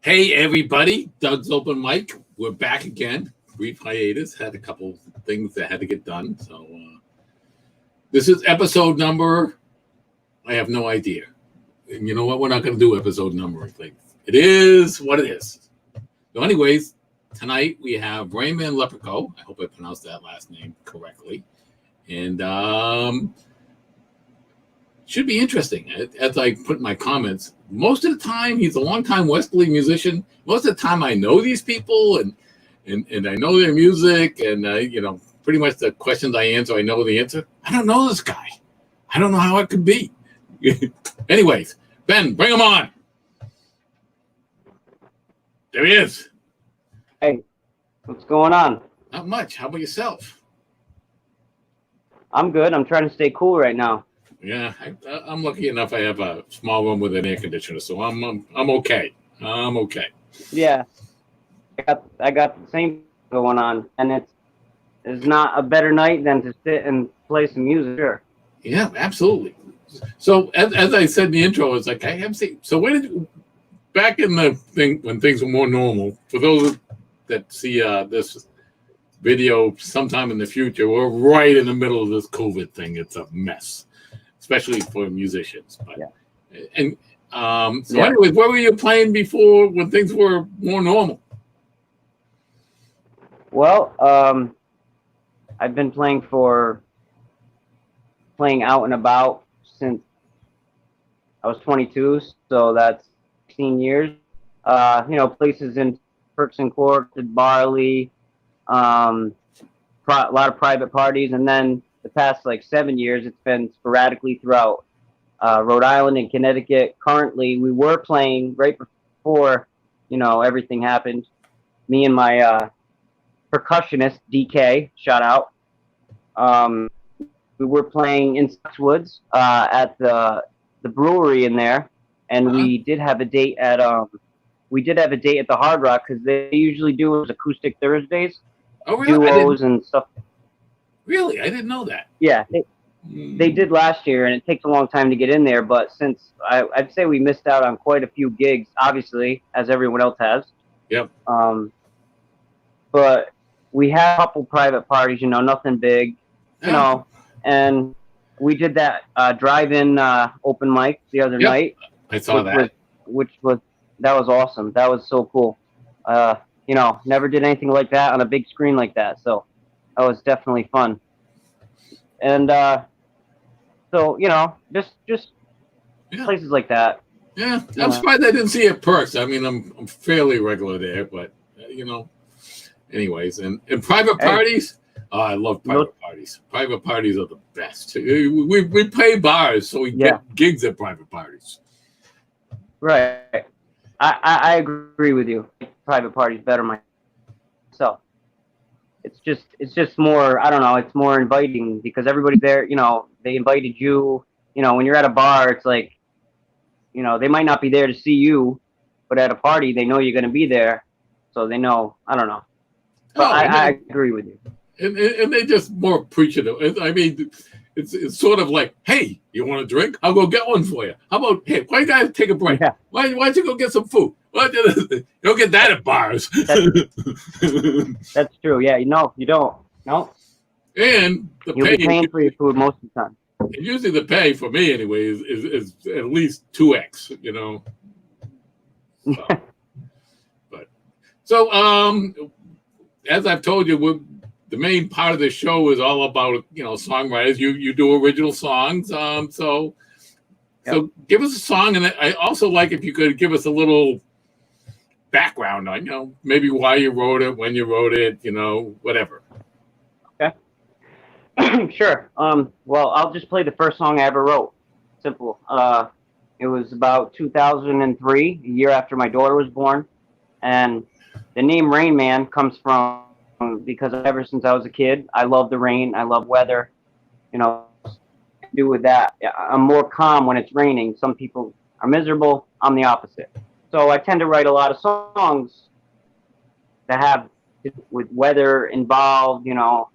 Hey everybody, Doug's Open Mic. We're back again. Brief hiatus. Had a couple things that had to get done. So this is episode number. I have no idea. And you know what? We're not going to do episode numbering things. It is what it is. So, anyways, tonight we have Rayman Lepreco. I hope I pronounced that last name correctly. And should be interesting. As I put in my comments, most of the time he's a longtime Westerly musician. Most of the time I know these people and I know their music and pretty much the questions I answer, I know the answer. I don't know this guy. I don't know how it could be. Anyways, Ben, bring him on. There he is. Hey, what's going on? Not much. How about yourself? I'm good. I'm trying to stay cool right now. Yeah, I'm lucky enough. I have a small room with an air conditioner, so I'm okay. I'm okay. Yeah, I got the same going on, and it's not a better night than to sit and play some music. Sure. Yeah, absolutely. So as I said in the intro, it's like I have seen. So back in the thing when things were more normal, for those that see this video sometime in the future, we're right in the middle of this COVID thing. It's a mess. Especially for musicians. But, yeah. And anyways, where were you playing before when things were more normal? Well, I've been playing out and about since I was 22, so that's 16 years. Places in Perks and Corks, Barley, a lot of private parties, and then the past 7 years, it's been sporadically throughout Rhode Island and Connecticut. Currently, we were playing right before, everything happened. Me and my percussionist, DK, shout out. We were playing in Woods at the brewery in there, and we did have a date at the Hard Rock because they usually do acoustic Thursdays, duos and stuff. Really? I didn't know that. Yeah, they did last year, and it takes a long time to get in there. But since I'd say we missed out on quite a few gigs, obviously, as everyone else has. Yep. But we had a couple private parties, nothing big, and we did that drive-in open mic the other night. I saw that. That was awesome. That was so cool. Never did anything like that on a big screen like that, so. That was definitely fun. And just places like that. Yeah, I'm surprised I didn't see it at Perks. I mean, I'm fairly regular there, but anyways, and private parties. Oh, I love private parties. Private parties are the best. We pay bars, so we get gigs at private parties. Right. I agree with you. Private parties better myself. It's just more, I don't know, it's more inviting because everybody's there, they invited you, when you're at a bar, it's like, they might not be there to see you, but at a party, they know you're going to be there. So they know, I don't know. But I agree with you. And they just more appreciative. I mean, it's sort of like, hey, you want a drink? I'll go get one for you. How about, hey, why you guys take a break? Yeah. Why don't you go get some food? You don't get that at bars. That's true. Yeah, you don't. No. And you'll be paying for your food most of the time. And usually the pay for me anyway is at least 2x. So as I've told you, the main part of the show is all about songwriters. You do original songs. So give us a song, and I also like if you could give us a little background on maybe why you wrote it, when you wrote it, whatever. Okay. Sure. Well, I'll just play the first song I ever wrote. Simple. It was about 2003, a year after my daughter was born, and the name Rain Man comes from because ever since I was a kid, I love the rain, I love weather, do with that. I'm more calm when it's raining. Some people are miserable. I'm the opposite. So I tend to write a lot of songs that have with weather involved.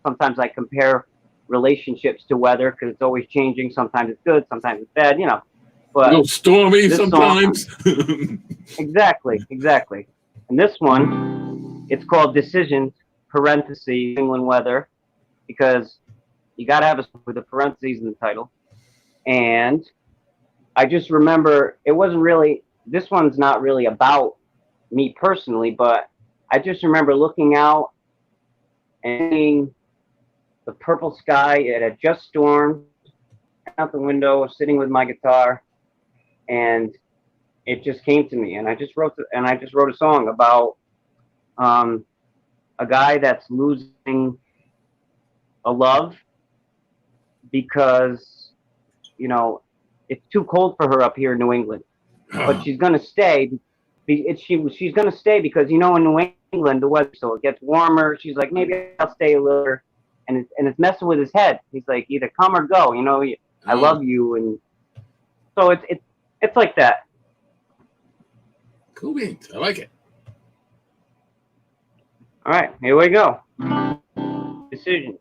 Sometimes I compare relationships to weather because it's always changing. Sometimes it's good, sometimes it's bad. A little stormy this sometimes. exactly. And this one, it's called Decisions, parentheses, England weather, because you got to have a with the parentheses in the title. And I just remember it wasn't really, this one's not really about me personally, but I just remember looking out and seeing the purple sky. It had just stormed out the window, sitting with my guitar, and it just came to me. And I just wrote a song about a guy that's losing a love because, you know, it's too cold for her up here in New England. But she's gonna stay. She's gonna stay because, you know, in New England the weather, so it gets warmer. She's like, maybe I'll stay a little, and it's messing with his head. He's like, either come or go. You know, I love you, and so it's like that. Cool beans. I like it. All right, here we go. Decisions.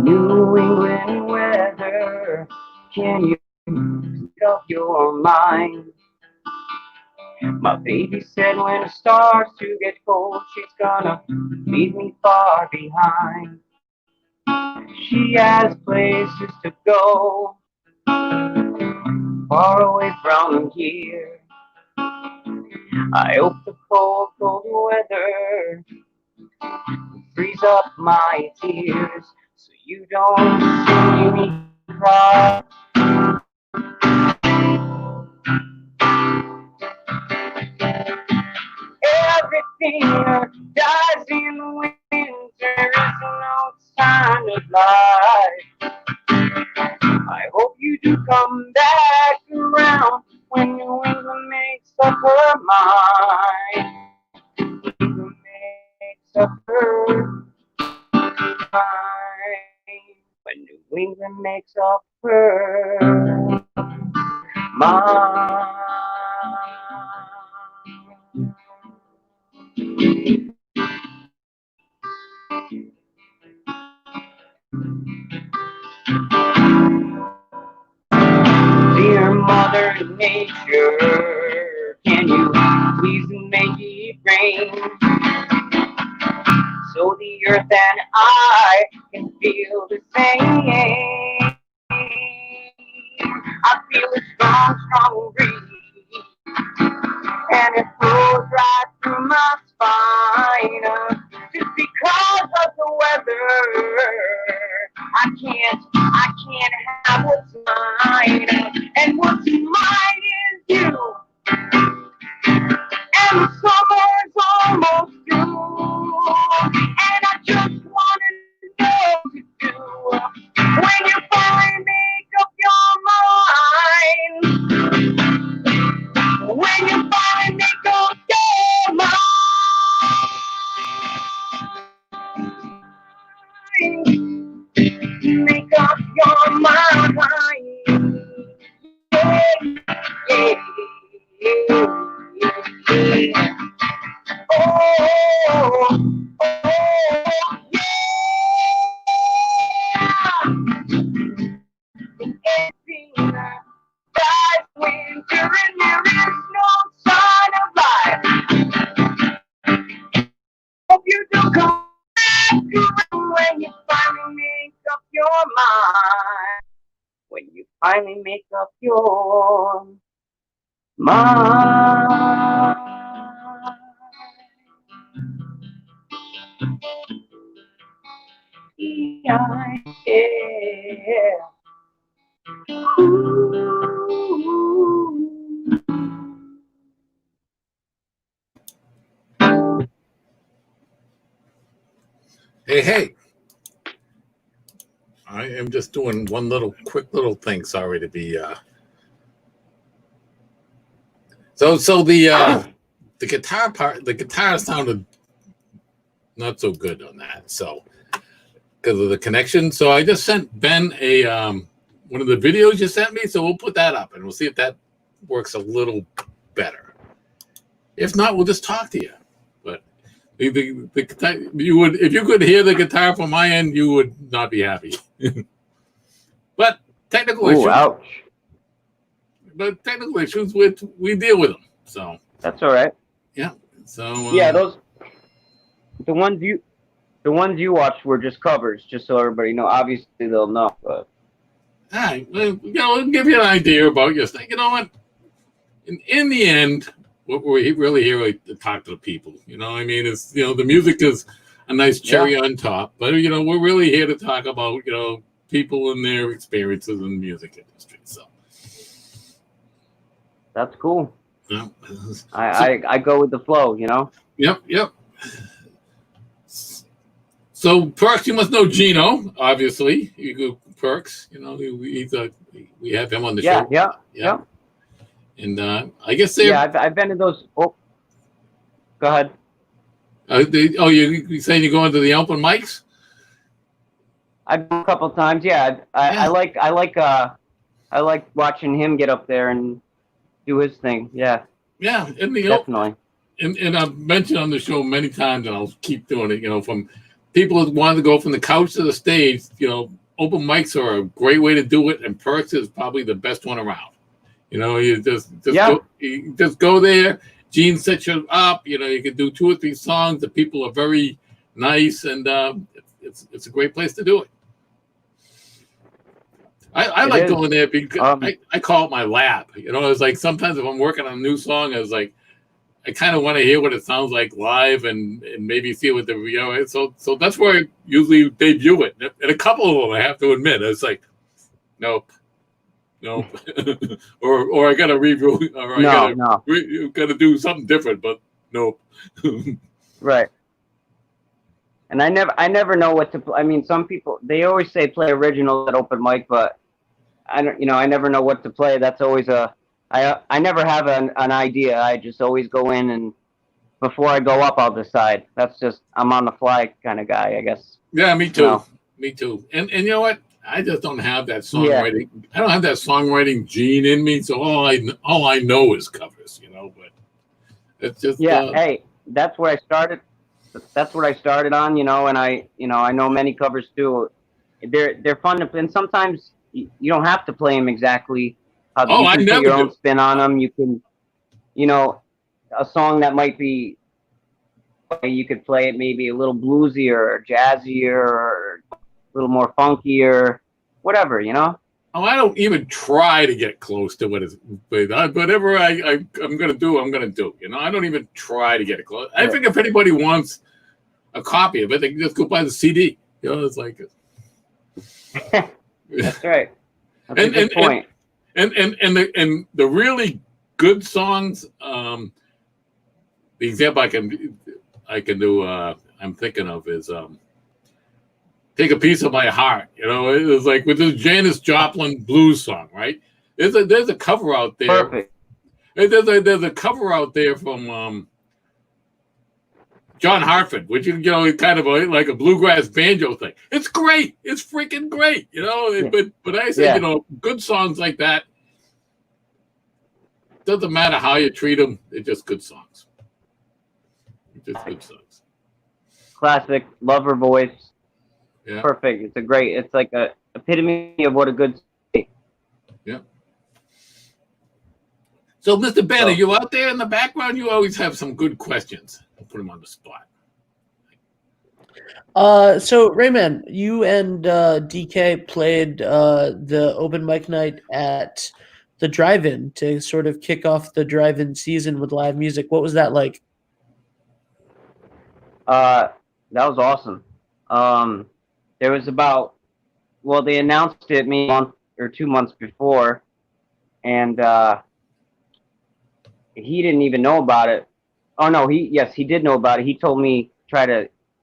New England weather, can you make up your mind? My baby said when it starts to get cold, she's gonna leave me far behind. She has places to go, far away from here. I hope the cold, cold weather freeze up my tears, so you don't see me cry. Everything dies in winter, there is no sign of life. I hope you do come back around when New England makes up her mind. New England makes up her mind. When New England makes up her mind. Dear Mother Nature, can you please make it rain so the earth and I can feel the same? I feel a strong, strong breeze, and it flows right through my spine. Just because of the weather, I can't have what's mine, and what's mine is you. And the summer's almost through, and I just wanna know what to do when you finally make up your mind. When you finally make up your mind. Make up your mind. Yeah, yeah. Oh, yeah. It's been bright winter and there is no sign of life. Hope you do come back when you finally make up your mind. When you finally make up your mind. Yeah. Ooh. Hey. I am just doing one quick little thing. Sorry to be So the guitar part, the guitar sounded not so good on that. So because of the connection, so I just sent Ben a one of the videos you sent me. So we'll put that up and we'll see if that works a little better. If not, we'll just talk to you. But the guitar, you would, if you could hear the guitar from my end, you would not be happy. But technical issues. Ouch. But technical issues, we deal with them. So That's all right. yeah. So Yeah, the ones you watched were just covers, just so everybody know. Obviously, they'll know. But all right, well, it'll give you an idea about your thing. You know what? In the end, what we're really here to talk to the people. You know, I mean, it's the music is a nice cherry on top, but we're really here to talk about people and their experiences in the music industry. So that's cool. Yeah. I go with the flow, Yep. So Perks, you must know Gino, obviously. You go Perks, we have him on the show. Yeah. And I guess I've been to those. Oh, go ahead. You saying you're going to the open mics? I've been a couple times. Yeah, I like watching him get up there and do his thing. Yeah. Yeah, definitely. And I've mentioned on the show many times, and I'll keep doing it. From people that want to go from the couch to the stage, open mics are a great way to do it, and Perks is probably the best one around. You just go there. Gene sets you up. You can do 2 or 3 songs. The people are very nice, and it's a great place to do it. I like going there because I call it my lab. It's like sometimes if I'm working on a new song, I kind of want to hear what it sounds like live and maybe see what the so that's where I usually debut it. And a couple of them, I have to admit, it's like, nope. or I got to review, or I got to do something different, but nope. Right. And I never know what to play. I mean, some people, they always say play original at open mic, but I never know what to play. That's always I never have an idea. I just always go in, and before I go up, I'll decide. That's just, I'm on the fly kind of guy, I guess. Yeah, me too. Me too. And you know what? I just don't have that songwriting. Yeah. I don't have that songwriting gene in me. So all I know is covers, but it's just hey, that's where I started. That's what I started on, and I know many covers too. They're fun to play, and sometimes you don't have to play them exactly. You can put your own spin on them. You can, a song that might be, you could play it maybe a little bluesier or jazzier or a little more funkier, whatever, Oh, I don't even try to get close to what is, whatever I'm going to do, I'm going to do. I don't even try to get it close. I think if anybody wants a copy of it, they can just go buy the CD. It's like. That's right. That's a good point. And the really good songs, the example I can do, I'm thinking of is Take a Piece of My Heart. It was like with this Janis Joplin blues song, right? There's a cover out there. Perfect. There's a cover out there from John Hartford, which is kind of like a bluegrass banjo thing. It's great. It's freaking great. But I say good songs like that. Doesn't matter how you treat them. They're just good songs. Good songs. Classic. Love her voice. Yeah. Perfect. It's like a epitome of what a good. Yeah. So, Mr. Ben, are you out there in the background? You always have some good questions. I'll put him on the spot. So Rayman, you and DK played the open mic night at the drive-in to sort of kick off the drive-in season with live music. What was that like? That was awesome. There was they announced it maybe a month or 2 months before, and he didn't even know about it. Oh no, he did know about it. He told me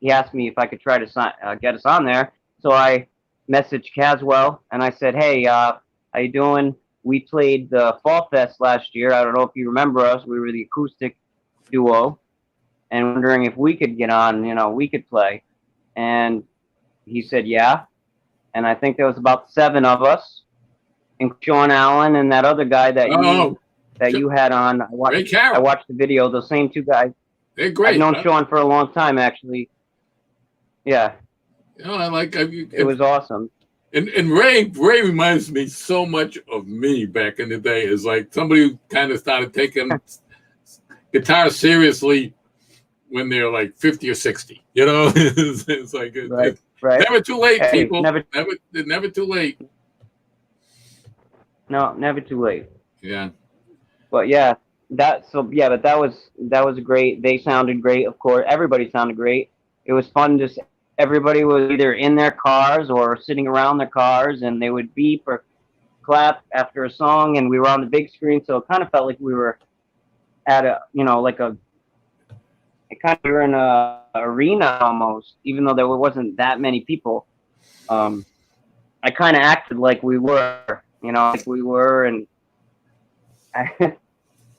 he asked me if I could try to get us on there. So I messaged Caswell and I said, hey, how you doing? we played the Fall Fest last year. I don't know if you remember us. We were the acoustic duo, and wondering if we could get on. We could play. And he said, yeah. And I think there was about 7 of us, and Sean Allen and that other guy that you had on. I watched the video. Those same 2 guys. They're great. I've known Sean for a long time, actually. Yeah. It was awesome. And Ray reminds me so much of me back in the day. Is like somebody who kind of started taking guitar seriously when they're like 50 or 60. It's like right. Never too late, Hey, people. Never too late. No, never too late. Yeah. But yeah, that was great. They sounded great, of course. Everybody sounded great. It was fun. Everybody was either in their cars or sitting around their cars, and they would beep or clap after a song, and we were on the big screen, so it kind of felt like we were at we were in a arena almost, even though there wasn't that many people. I kind of acted like we were, and I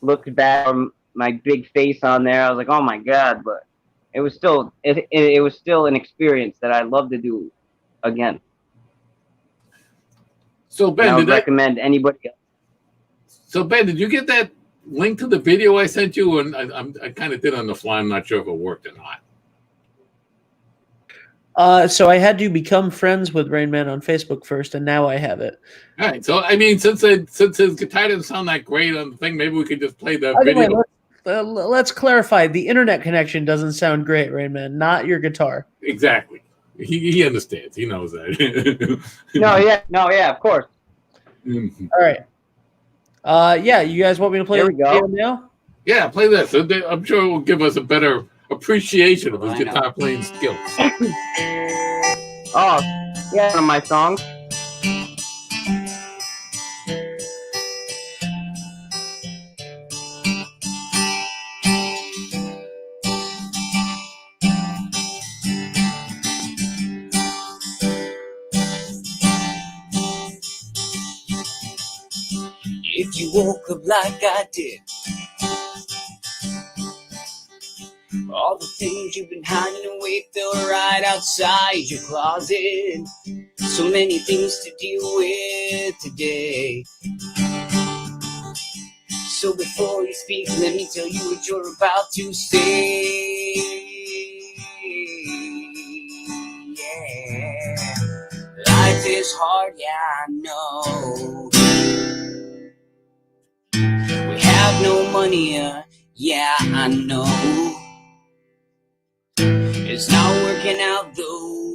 looked back on my big face on there. I was like, oh my God, but it was still an experience that I'd love to do again. So Ben, I would recommend anybody else. So Ben, did you get that link to the video I sent you? And I kind of did on the fly. I'm not sure if it worked or not. So I had to become friends with Rain Man on Facebook first, and now I have it. All right. So I mean, since his guitar didn't sound that great on the thing, maybe we could just play the video. Let's clarify. The internet connection doesn't sound great, Rain Man. Not your guitar. Exactly. He understands. He knows that. No, yeah, of course. Mm-hmm. All right. Yeah, you guys want me to play There we go. now? Yeah, play this. I'm sure it will give us a better appreciation of his guitar playing skills. Oh, yeah, one of my songs. If you woke up like I did, all the things you've been hiding away fell right outside your closet. So many things to deal with today. So before you speak, let me tell you what you're about to say. Yeah. Life is hard, yeah, I know. We have no money, yeah, I know. It's not working out the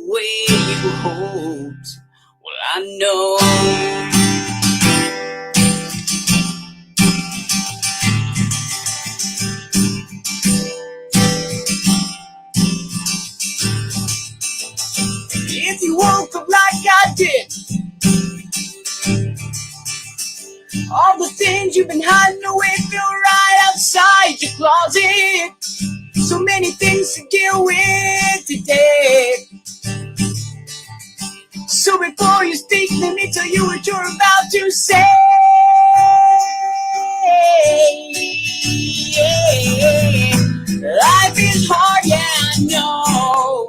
way you hoped. Well, I know. If you woke up like I did, all the things you've been hiding away feel right outside your closet. So many things to deal with today. So before you speak, let me tell you what you're about to say. Life is hard, yeah, I know.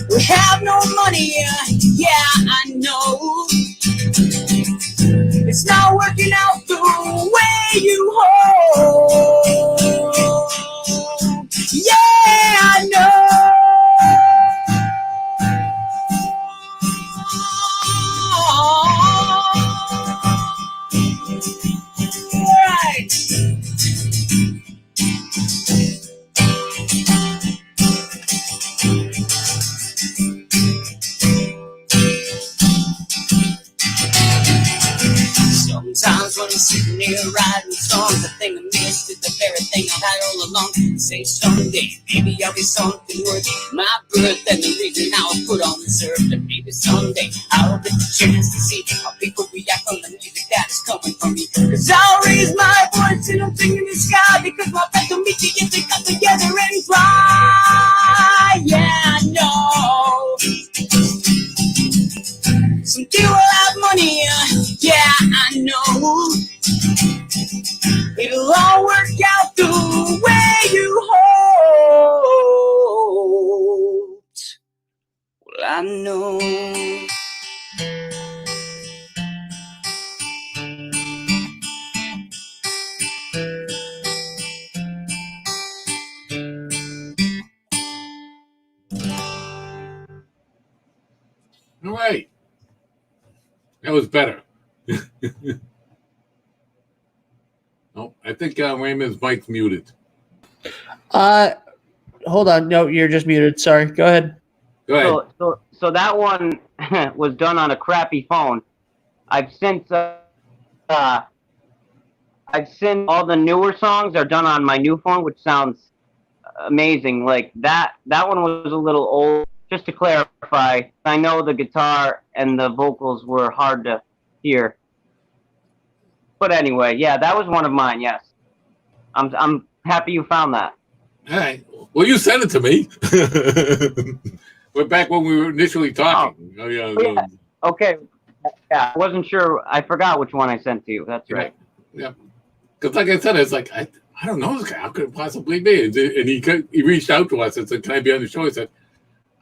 We have no money, yeah, I know. It's not working out the way you hope. Yeah, I know. Right. Sometimes when I'm sitting here writing songs, the thing I missed is the very thing I've had all along. Say someday, maybe I'll be something worth my birth and the reason I was put on this earth. And maybe someday I'll get the chance to see how people react on the music that is coming from me. Cause I'll raise my voice and I'm singing in the sky, because my friends will meet you if they come together and fly. Yeah, I know. Some people will have money, All right. That was better. Oh, I think Raymond's mic's muted. Hold on. No, you're just muted. Sorry. Go ahead. Go ahead. So that one was done on a crappy phone. I've since all the newer songs are done on my new phone, which sounds amazing. Like that one was a little old. Just to clarify, I know the guitar and the vocals were hard to hear. But anyway, yeah, that was one of mine. Yes, I'm happy you found that. All right. Well, you sent it to me. We're back when we were initially talking. Oh, yeah. Yeah. Okay. Yeah, I wasn't sure. I forgot which one I sent to you. That's right. Yeah. Because like I said, it's like, I don't know this guy. How could it possibly be? And he reached out to us and said, can I be on the show? I said,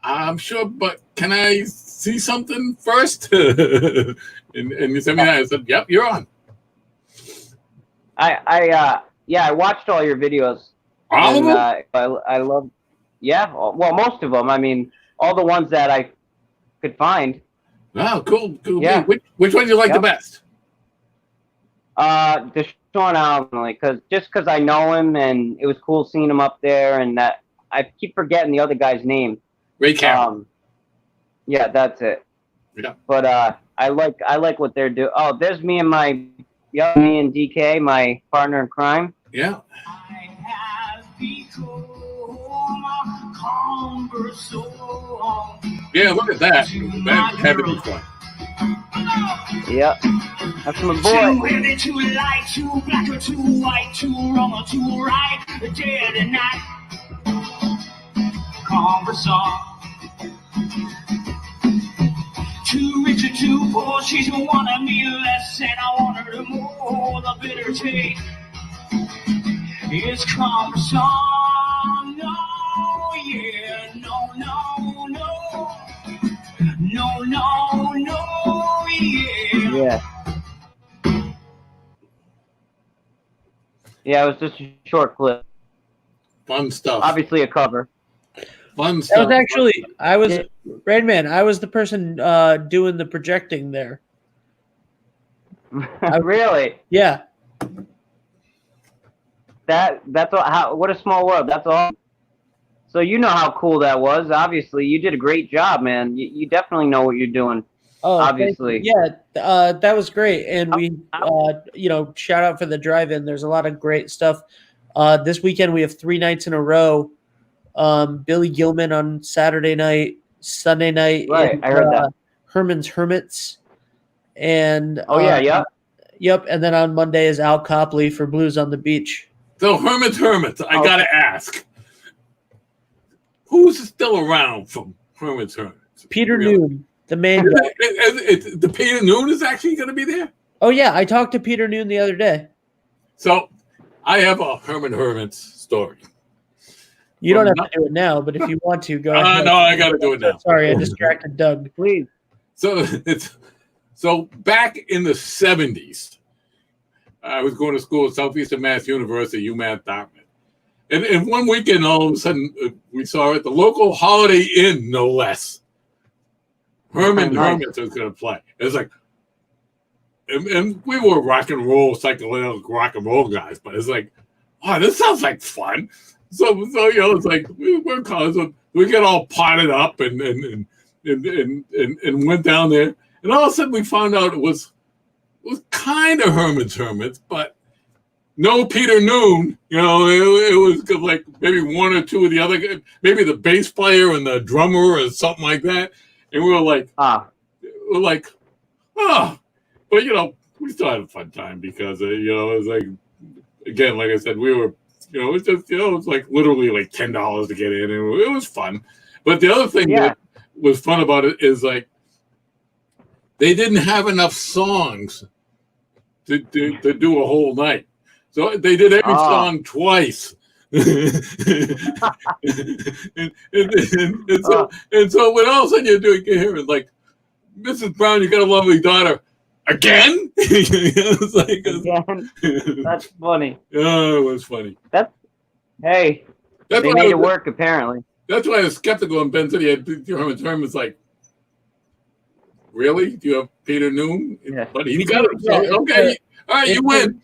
I'm sure, but can I see something first? and he sent me that. I said, yep, you're on. I watched all your videos. All of them? I love, yeah, well, most of them. I mean, all the ones that I could find. Oh, cool. Yeah. Which one do you like the best? Deshaun Allen, because I know him and it was cool seeing him up there, and that I keep forgetting the other guy's name. Ray Carroll. Yeah, that's it. Yeah. But I like what they're doing. Oh, there's me and DK, my partner in crime. Yeah. I have become a conversation. Yeah, look at that. That had to be fun. Yep. That's my Too boy. heavy, too light, too black or too white, too wrong or too right, day and night. Conversation. Too rich or too poor, she's wanting me less, and I want her to more. The bitter taste is conversation. No, yeah, no, yeah. Yeah. Yeah, it was just a short clip. Fun stuff. Obviously a cover. Fun That stuff. was actually Rain Man. I was the person doing the projecting there. Really? Yeah. That's all, what a small world. That's all. So you know how cool that was. Obviously, you did a great job, man. You definitely know what you're doing. Oh, obviously. Yeah, that was great. And we, shout out for the drive-in. There's a lot of great stuff. This weekend we have 3 nights in a row. Billy Gilman on Saturday night, Sunday night. Right, I heard that. Herman's Hermits. And yeah. Yep, and then on Monday is Al Copley for Blues on the Beach. So Hermits. I gotta ask, who's still around from Hermits? Peter Noon, the main guy. The Peter Noon is actually going to be there. Oh yeah, I talked to Peter Noon the other day. So I have a Hermits story. You don't have to do it now, but if you want to, go ahead. No, I got to do it now. Sorry, I distracted Doug. Please. So back in the 70s, I was going to school at Southeastern Mass University, UMass Dartmouth. And one weekend, all of a sudden, we saw at the local Holiday Inn, no less. Hermits was going to play. It was like, and we were rock and roll, psychedelic rock and roll guys, but it's like, oh, this sounds like fun. So it's like we're college, we get all potted up and went down there, and all of a sudden we found out it was kind of Hermits, but no Peter Noon. It was like maybe one or two of the other guys, maybe the bass player and the drummer or something like that. And we were like, but we still had a fun time because it was like, again, like I said, we were. It was just, it was like literally like $10 to get in, and it was fun. But the other thing that was fun about it is like they didn't have enough songs to do a whole night, so they did every song twice. and so when all of a sudden you're hearing like, Mrs. Brown, you got a lovely daughter. Again? It's like, again? That's funny. Oh, it was funny. They made it work, apparently. That's why I was skeptical, and Ben said he had Herman's like, Really? Do you have Peter Noon? Yeah. But he's got it. Yeah, So, okay. All right, you win.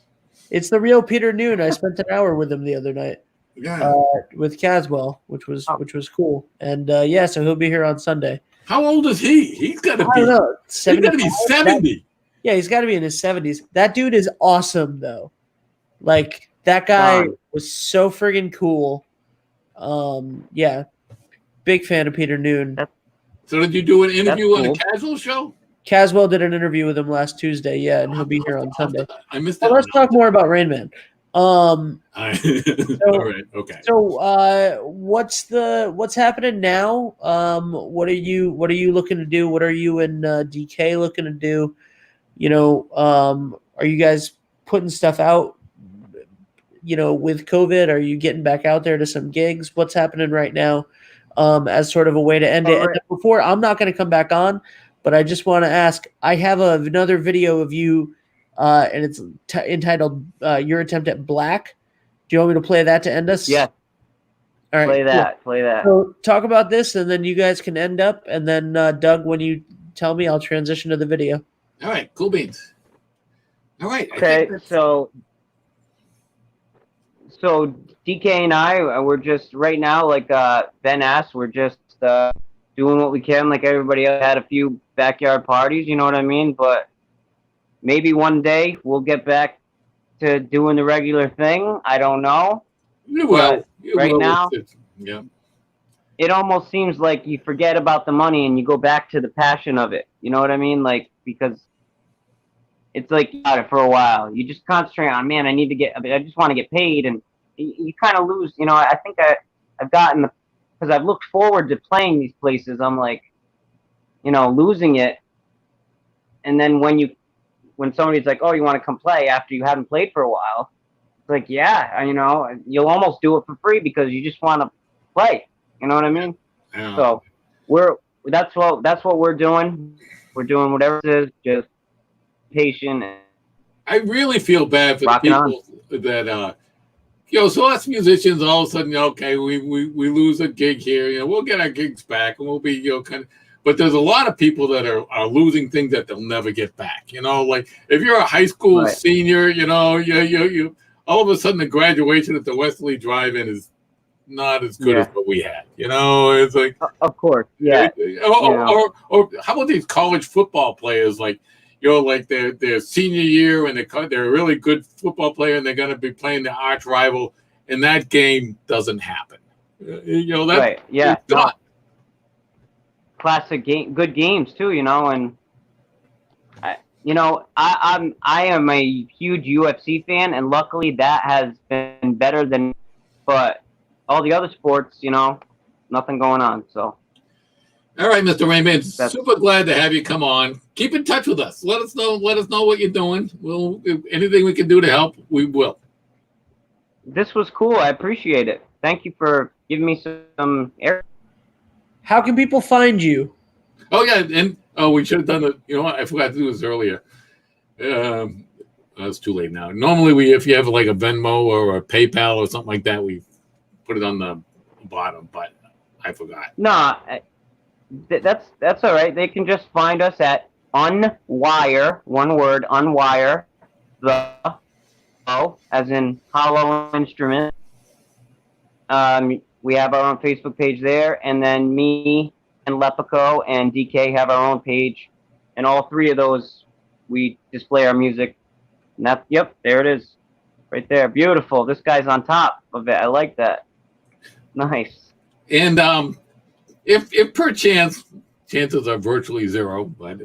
It's the real Peter Noon. I spent an hour with him the other night Yeah. with Caswell, which was cool. And so he'll be here on Sunday. How old is he? He's got to I don't be. know. He's got to be 70. Yeah, he's got to be in his 70s. That dude is awesome, though. Like, that guy was so friggin' cool. Yeah. Big fan of Peter Noon. So did you do an interview on cool. a casual show? Caswell did an interview with him last Tuesday, yeah, and he'll be here on Sunday. I missed that. Well, let's talk more about Rain Man. All right. Okay. So what's happening now? What are you looking to do? What are you and DK looking to do? Are you guys putting stuff out? With COVID, are you getting back out there to some gigs? What's happening right now? As sort of a way to end it. And before, I'm not going to come back on, but I just want to ask. I have another video of you, and it's entitled "Your Attempt at Black." Do you want me to play that to end us? Yeah. All right. Play that. So talk about this, and then you guys can end up, and then Doug, when you tell me, I'll transition to the video. All right. Cool beans. All right. Okay. So DK and I, we're just right now, like Ben asked, we're just doing what we can. Like everybody else had a few backyard parties, you know what I mean? But maybe one day we'll get back to doing the regular thing. I don't know. You will. Right now, yeah. It almost seems like you forget about the money and you go back to the passion of it. You know what I mean? Like, because it's like you got it for a while. You just concentrate on, man, I just want to get paid, and you kind of lose. I think I've gotten, because I've looked forward to playing these places. I'm like, losing it, and then when somebody's like, oh, you want to come play after you haven't played for a while, it's like, yeah, you'll almost do it for free because you just want to play. You know what I mean? Yeah. So that's what we're doing. We're doing whatever it is, just patient. I really feel bad for the people that so us musicians, all of a sudden, okay, we lose a gig here, we'll get our gigs back, and we'll be, kind of. But there's a lot of people that are losing things that they'll never get back. Like if you're a high school senior, you all of a sudden the graduation at the Westerly Drive-In is not as good as what we had. It's like, of course, yeah. Or how about these college football players, like their senior year, and they're a really good football player, and they're going to be playing the arch rival, and that game doesn't happen. Right? Yeah. Classic game, good games too. And I am a huge UFC fan, and luckily that has been better than, but all the other sports, nothing going on. So. All right, Mr. Rainman, super glad to have you come on. Keep in touch with us. Let us know what you're doing. We'll anything we can do to help, we will. This was cool. I appreciate it. Thank you for giving me some air. How can people find you? Oh yeah, and we should have done it. You know what? I forgot to do this earlier. It's too late now. Normally, if you have like a Venmo or a PayPal or something like that, we put it on the bottom, but I forgot. No. That's all right. They can just find us at Unwire, one word, Unwire, the as in hollow instrument. We have our own Facebook page there, and then me and Lepico and DK have our own page, and all three of those we display our music. And there it is, right there. Beautiful. This guy's on top of it. I like that. Nice. And if perchance, chances are virtually zero, but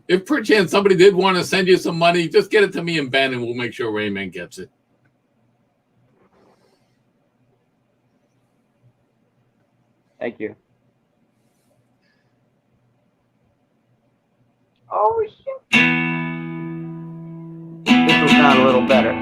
if perchance somebody did want to send you some money, just get it to me and Ben, and we'll make sure Rainman gets it. Thank you. Oh, shit. This will sound a little better.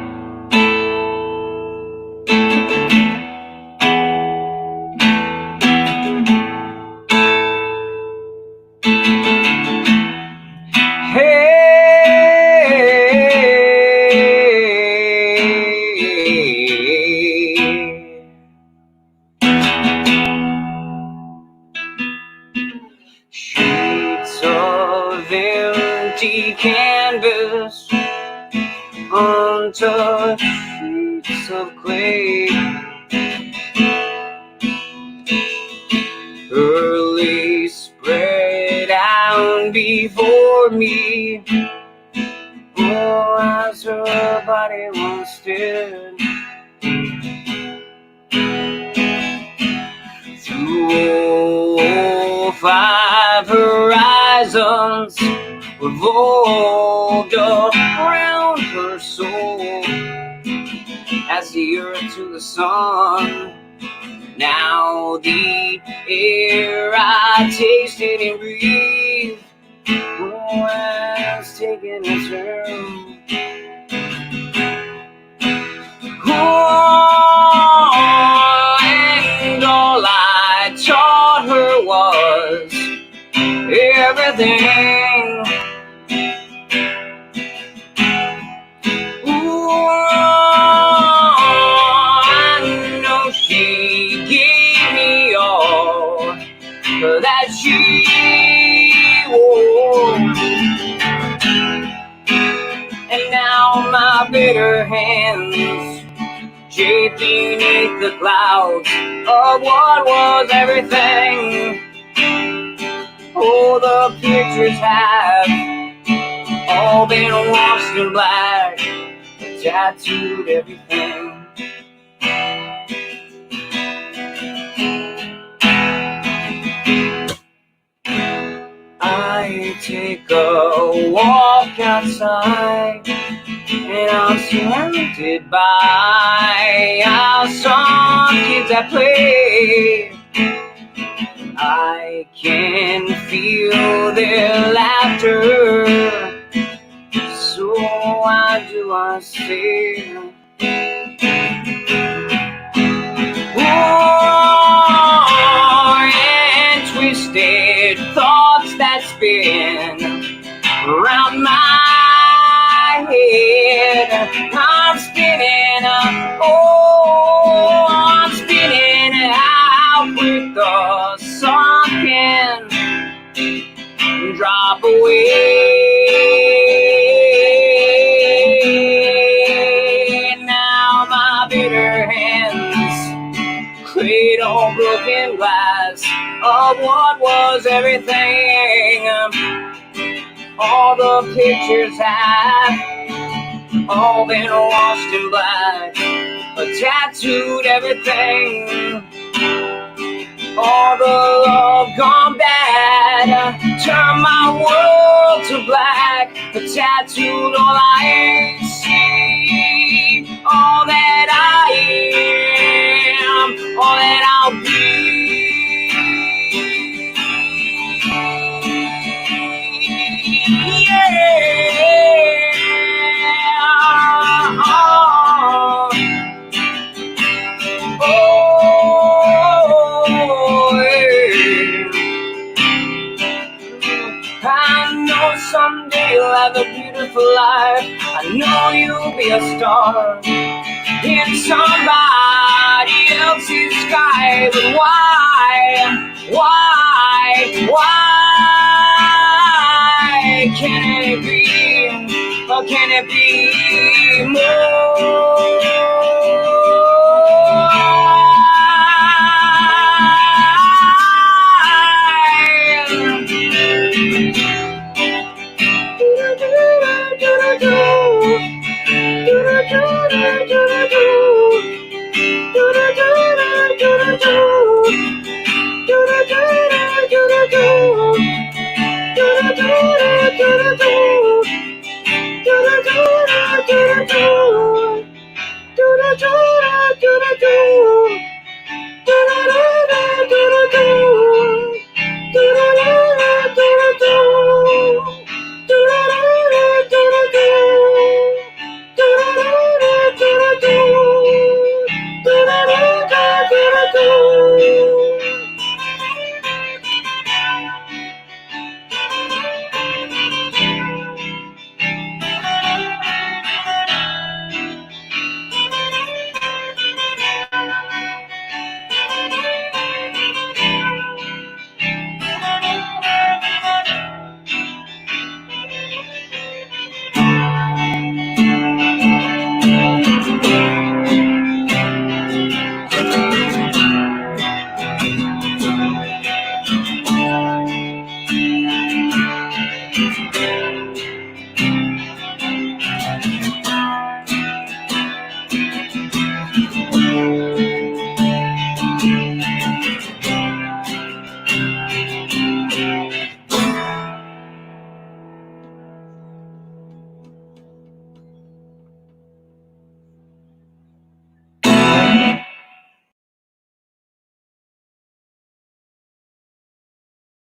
Streets of empty canvas onto sheets of clay. Early spread out before me, oh, as her body once did. Through 5 horizons revolved around her soul, as the earth to the sun. Now the air I tasted and breathed, oh, has taken a turn. Oh, and all I taught her was everything. Ooh, I know she gave me all that she wore, and now my bitter hands shade beneath the clouds of what was everything. Oh, the pictures have all been washed in black, tattooed everything. I take a walk outside, and I'm surrounded by our some kids that play. I can feel their laughter, so why do I stay? Oh, and twisted thoughts that spin around my head. I'm spinning, oh, I'm spinning out with the sun can drop away. Now my bitter hands cradle broken glass of what was everything. All the pictures have all been washed in black, tattooed everything. All the love gone bad, turn my world to black, tattooed all I see, all that I am, all that I'll be. Someday you'll have a beautiful life. I know you'll be a star in somebody else's sky. But why can it be? Or can it be more?